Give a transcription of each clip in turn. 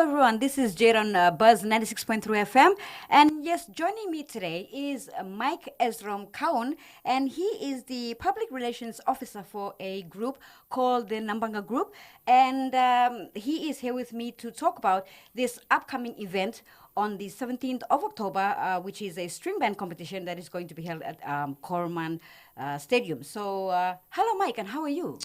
everyone, this is Jade on Buzz 96.3 FM. And yes, joining me today is Mike Ezrom Kaun, and he is the Public Relations Officer for a group called the Nambanga Group. And he is here with me to talk about this upcoming event on the 17th of October, which is a string band competition that is going to be held at Corman Stadium. So, hello, Mike, and how are you?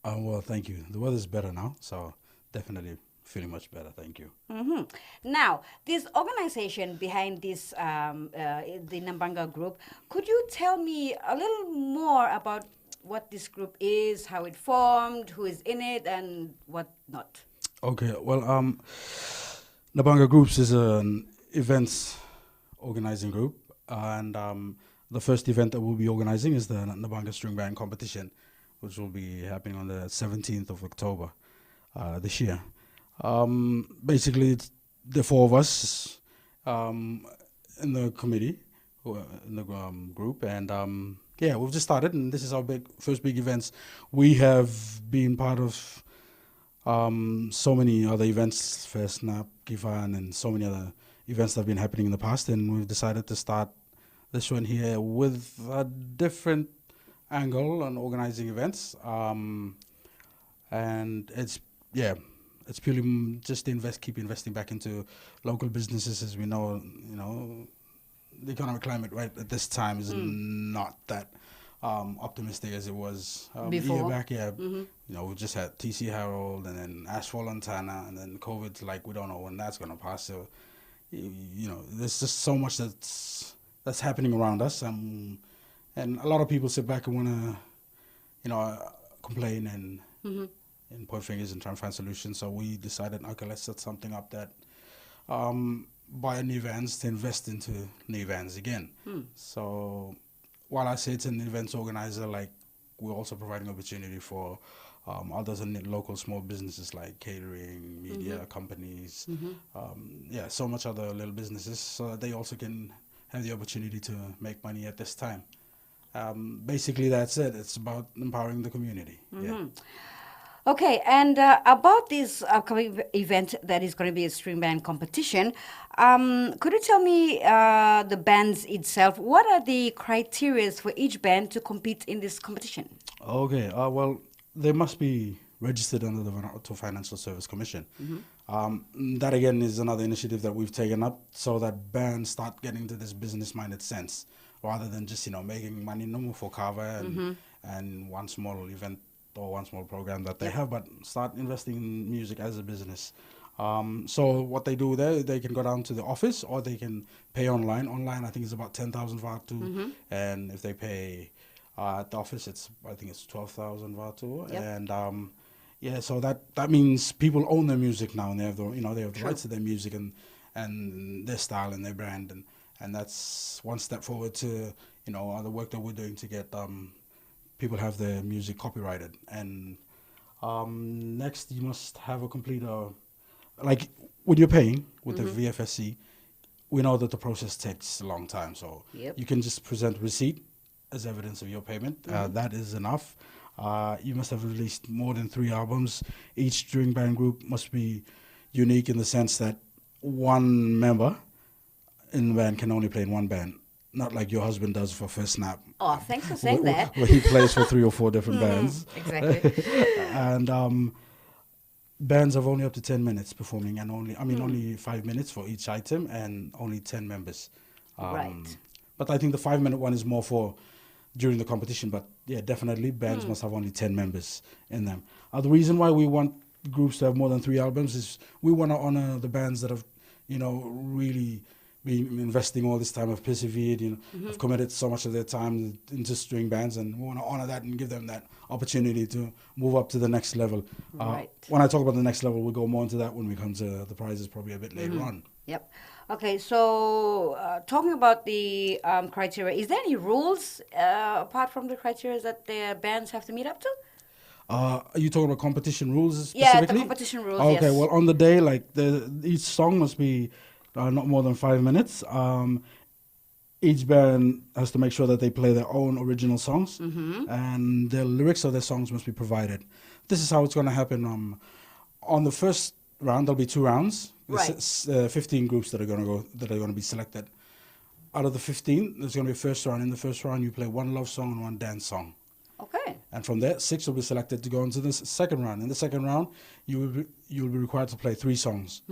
Well, thank you. The weather's better now, so definitely feeling much better. Thank you. Mm-hmm. Now, this organization behind this, the Nambanga group, could you tell me a little more about what this group is, how it formed, who is in it, and what not? Okay, well, Nabanga Groups is an events organizing group, and the first event that we'll be organizing is the Nabanga String Band Competition, which will be happening on the 17th of October this year. Basically, it's the four of us in the committee, in the group, and yeah, we've just started, and this is our first big events. We have been part of so many other events, First Snap, Gifan, and so many other events that have been happening in the past, and we've decided to start this one here with a different angle on organizing events, and it's purely just to keep investing back into local businesses. As we know, the economic climate right at this time is not that optimistic as it was Before. a year back. Yeah, we just had TC Harold and then Ashfall Montana, and then COVID's like we don't know when that's gonna pass. So there's just so much that's happening around us, and a lot of people sit back and wanna complain and point fingers and try and find solutions. So we decided, okay, let's set something up that buy new vans to invest into new vans again. So while I say it's an events organizer, like we're also providing opportunity for others and local small businesses like catering, media companies, so much other little businesses, so that they also can have the opportunity to make money at this time. Basically, that's it. It's about empowering the community. Yeah. Okay, and about this upcoming event that is going to be a string band competition, could you tell me the bands itself? What are the criteria for each band to compete in this competition? Okay, well, they must be registered under the Vanuatu Financial Service Commission. That again is another initiative that we've taken up so that bands start getting into this business-minded sense rather than just making money no more for cover and one small event or one small program that they have, but start investing in music as a business. So what they do there, they can go down to the office or they can pay online. Online, I think, is about 10,000 Vatu, and if they pay at the office, I think it's 12,000 Vatu. Yep. And so that means people own their music now, and they have the rights to their music and their style and their brand, and that's one step forward to the work that we're doing to get people have their music copyrighted. And next, you must have a complete, like when you're paying with the VFSC, we know that the process takes a long time. So you can just present receipt as evidence of your payment. That is enough. You must have released more than 3 albums. Each string band group must be unique in the sense that one member in the band can only play in one band. Not like your husband does for First Snap. Oh, thanks for saying that. Where he plays for 3 or 4 different bands. Exactly. And bands have only up to 10 minutes performing, and only 5 minutes for each item, and only 10 members. Right. But I think the 5-minute one is more for during the competition. But yeah, definitely bands must have only 10 members in them. The reason why we want groups to have more than 3 albums is we want to honor the bands that have, really been investing all this time, have persevered, have committed so much of their time into string bands, and we want to honor that and give them that opportunity to move up to the next level. Right. When I talk about the next level, we'll go more into that when we come to the prizes probably a bit later on. Yep. Okay, so talking about the criteria, is there any rules apart from the criteria that the bands have to meet up to? Are you talking about competition rules specifically? Yeah, the competition rules, Okay, yes. well, on the day, like each song must be not more than 5 minutes. Each band has to make sure that they play their own original songs, and the lyrics of their songs must be provided. This is how it's going to happen. On the first round, there'll be 2 rounds. Right. 15 groups that are going to go, that are going to be selected. Out of the 15, there's going to be a first round. In the first round, you play one love song and one dance song. Okay. And from there, 6 will be selected to go into the second round. In the second round, you will be required to play 3 songs.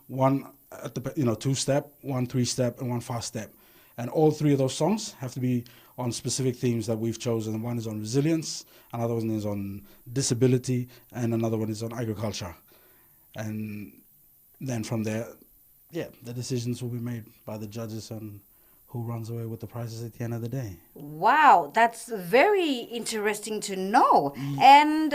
One at the 2-step, one 3-step, and one fast step. And all 3 of those songs have to be on specific themes that we've chosen. One is on resilience, another one is on disability, and another one is on agriculture. And then from there, yeah, the decisions will be made by the judges on who runs away with the prizes at the end of the day. Wow, that's very interesting to know. And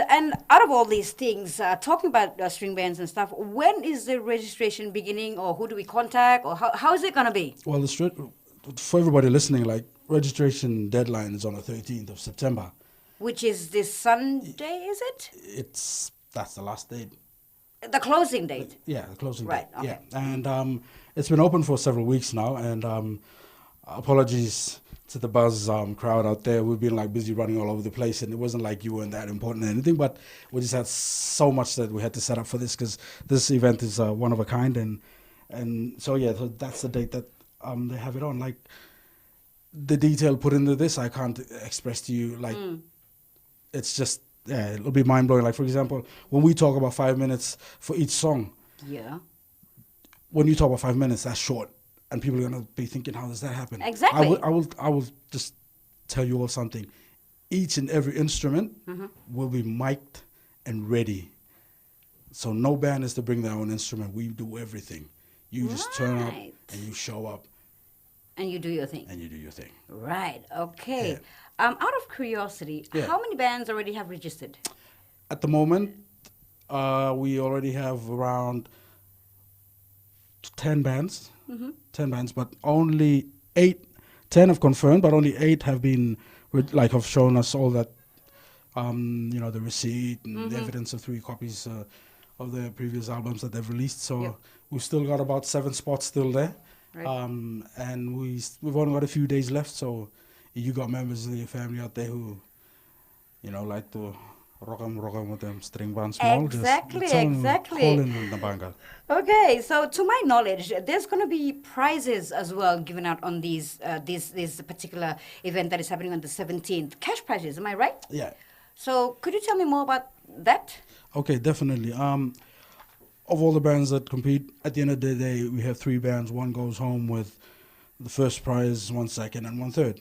out of all these things, talking about string bands and stuff, when is the registration beginning, or who do we contact, or how is it going to be? Well, for everybody listening, like, registration deadline is on the 13th of September. Which is this Sunday, is it? That's the last date. The closing date. Yeah, the closing Right, date. okay. Yeah, and it's been open for several weeks now, and apologies to the Buzz crowd out there. We've been like busy running all over the place, and it wasn't like you weren't that important or anything, but we just had so much that we had to set up for this, because this event is one of a kind, and so yeah, so that's the date that they have it on. Like, the detail put into this, I can't express to you. Like, it's just, yeah, it'll be mind blowing. Like, for example, when we talk about 5 minutes for each song, Yeah. when you talk about 5 minutes, that's short. And people are going to be thinking, how does that happen? Exactly. I will just tell you all something. Each and every instrument will be mic'd and ready. So no band is to bring their own instrument. We do everything. You just turn up Right. and you show up And you do your thing. and you do your thing. Right, okay. Yeah. Out of curiosity, Yeah. how many bands already have registered? At the moment, we already have around 10 bands. 10 bands, but only 10 have confirmed, but only 8 have been, have shown us all that, the receipt and the evidence of 3 copies of their previous albums that they've released. So Yep. we've still got about 7 spots still there. Right. And we've only got a few days left, so you got members of your family out there who, like to rock 'em with them string bands small. Exactly, tell 'em, exactly. call in the banga. Okay, so to my knowledge, there's going to be prizes as well given out on this particular event that is happening on the 17th. Cash prizes, am I right? Yeah. So could you tell me more about that? Okay, definitely. Of all the bands that compete, at the end of the day, we have 3 bands. One goes home with the first prize, 1 second, and 1 third.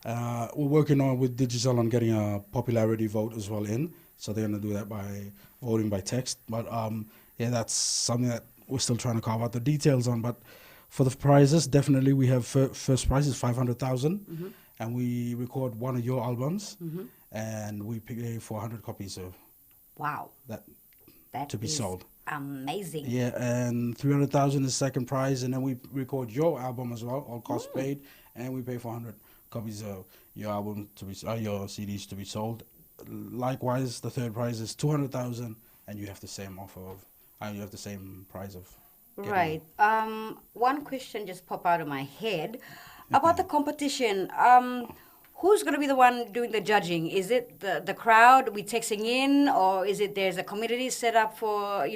We're working on with Digital on getting a popularity vote as well in. So they're going to do that by voting by text. But yeah, that's something that we're still trying to carve out the details on. But for the prizes, definitely we have first prize is 500,000, and we record one of your albums, and we pay 400 copies of Wow, that that to be is sold. amazing. Yeah, and 300,000 is second prize, and then we record your album as well, all costs paid, and we pay 400 copies of your album to be your CDs to be sold. Likewise, the third prize is 200,000, and you have the same offer of, you have the same prize of. getting Right. One question just popped out of my head about the competition. Who's going to be the one doing the judging? Is it the crowd we texting in, or is it there's a committee set up for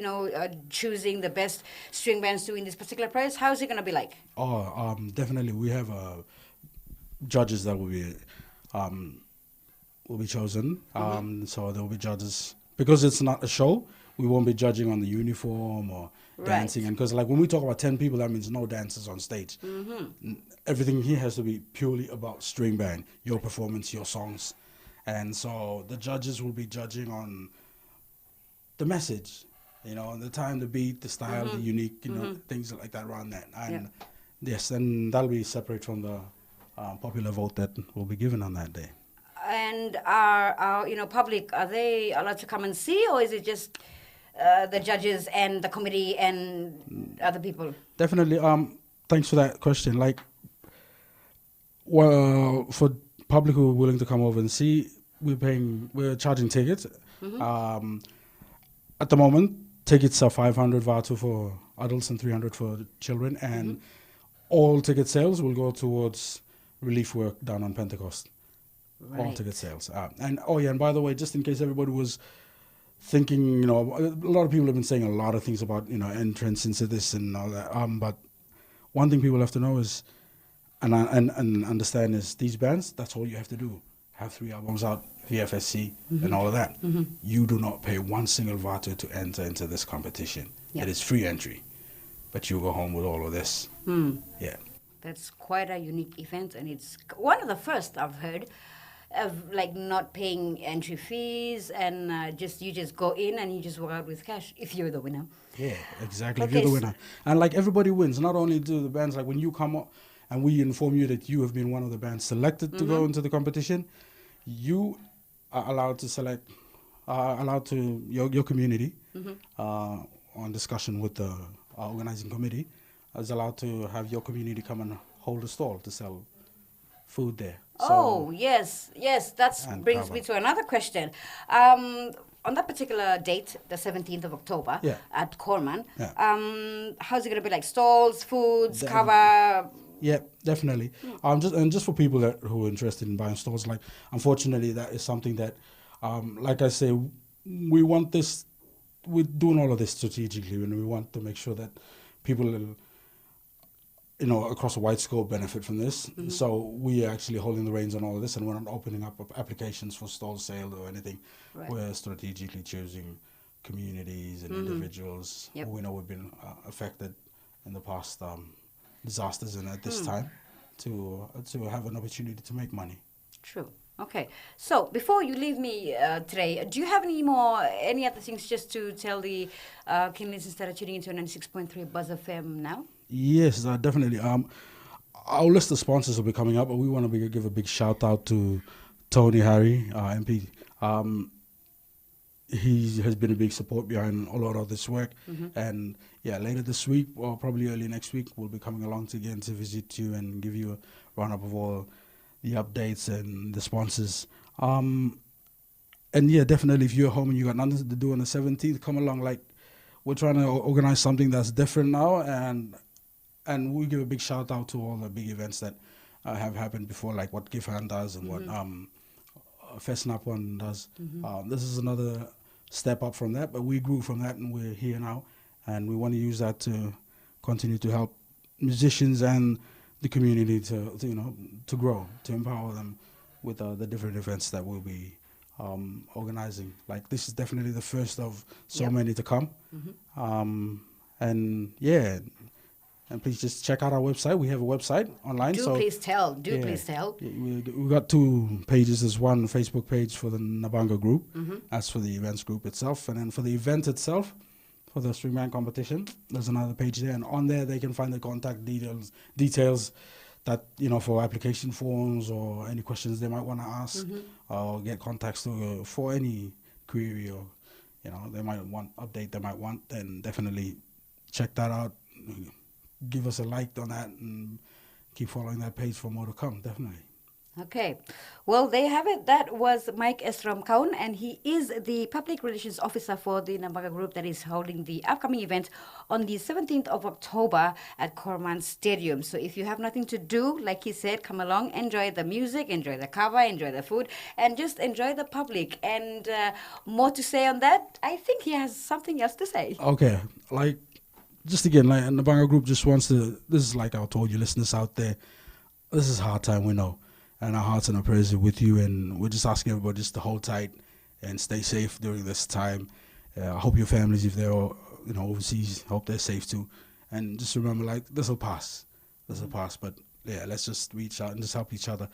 choosing the best string bands to win this particular prize? How is it going to be like? Oh, definitely. We have judges that will be chosen. So there will be judges, because it's not a show. We won't be judging on the uniform or dancing, and because like when we talk about 10 people, that means no dancers on stage. Everything here has to be purely about string band, your performance, your songs, and so the judges will be judging on the message, the time, the beat, the style, the unique, things like that around that. And yes, and that'll be separate from the popular vote that will be given on that day. And our public, are they allowed to come and see, or is it just the judges and the committee and other people? Definitely. Thanks for that question. Like, well, for public who are willing to come over and see, we're charging tickets. At the moment, tickets are 500 Vatu for adults and 300 for children, and all ticket sales will go towards relief work down on Pentecost. All Right. ticket sales. And by the way, just in case everybody was thinking, you know, a lot of people have been saying a lot of things about, you know, entrance into this and all that. But one thing people have to know is, and understand is, these bands, that's all you have to do. Have 3 albums out, VFSC, and all of that. You do not pay one single vatu to enter into this competition. Yep. It is free entry, but you go home with all of this. Yeah. That's quite a unique event, and it's one of the first I've heard of like not paying entry fees and you just go in and you just walk out with cash if you're the winner. Yeah, exactly. If Okay, you're the winner. And like everybody wins. Not only do the bands, like when you come up and we inform you that you have been one of the bands selected to go into the competition, you are allowed to select, allowed to, your community, on discussion with the organizing committee, is allowed to have your community come and hold a stall to sell food there. Oh, yes. That And brings cover. me to another question. On that particular date, the 17th of October, Yeah. at Corman, Yeah. how's it going to be, like stalls, foods, The- cover? Yeah, definitely. Just for people who are interested in buying stores, like, unfortunately, that is something that, like I say, we want this. We're doing all of this strategically, and we want to make sure that people, you know, across a wide scope, benefit from this. So we are actually holding the reins on all of this, and we're not opening up applications for stall sale or anything. Right. We're strategically choosing communities and individuals Yep. who we know have been affected in the past disasters, and at this time to have an opportunity to make money. True. Okay. So before you leave me today, do you have any other things just to tell the keen listeners that are tuning into 96.3 Buzz FM now? Yes, definitely. Our list of sponsors will be coming up, but we want to give a big shout out to Tony Harry, MP. He has been a big support behind a lot of this work. And yeah, later this week, or probably early next week, we'll be coming along again to visit you and give you a roundup of all the updates and the sponsors. And yeah, definitely, if you're home and you got nothing to do on the 17th, come along. Like, we're trying to organize something that's different now, and we give a big shout out to all the big events that have happened before, like what Gifan does and what Fesnap one does. This is another step up from that, but we grew from that, and we're here now, and we want to use that to continue to help musicians and the community to grow, to empower them with the different events that we'll be organizing. Like, this is definitely the first of so many to come. And yeah, and please just check out our website. We have a website online. Please tell. Yeah, Please tell. we got 2 pages. There's one Facebook page for the Nabanga group. That's for the events group itself. And then for the event itself, for the Stringman competition, there's another page there. And on there, they can find the contact details that, you know, for application forms or any questions they might want to ask, or get contacts for any query, or, you know, they might want update they might want, then definitely check that out. Give us a like on that and keep following that page for more to come, definitely. Okay. Well, there you have it. That was Mike Esrom Kaun, and he is the Public Relations Officer for the Nambaga Group that is holding the upcoming event on the 17th of October at Corman Stadium. So if you have nothing to do, like he said, come along, enjoy the music, enjoy the cover, enjoy the food, and just enjoy the public. And more to say on that, I think he has something else to say. Okay. Like, just again, like, the Nambaga Group just wants to, this is like I told you, listeners out there, this is a hard time, we know. And our hearts and our prayers are with you, and we're just asking everybody just to hold tight and stay safe during this time. I hope your families, if they're overseas, hope they're safe too. And just remember, like, this will pass. This will pass. But yeah, let's just reach out and just help each other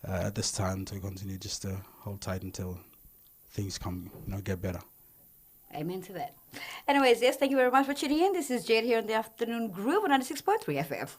at this time to continue just to hold tight until things get better. Amen to that. Anyways, yes, thank you very much for tuning in. This is Jade here on the Afternoon Groove on 96.3 FM.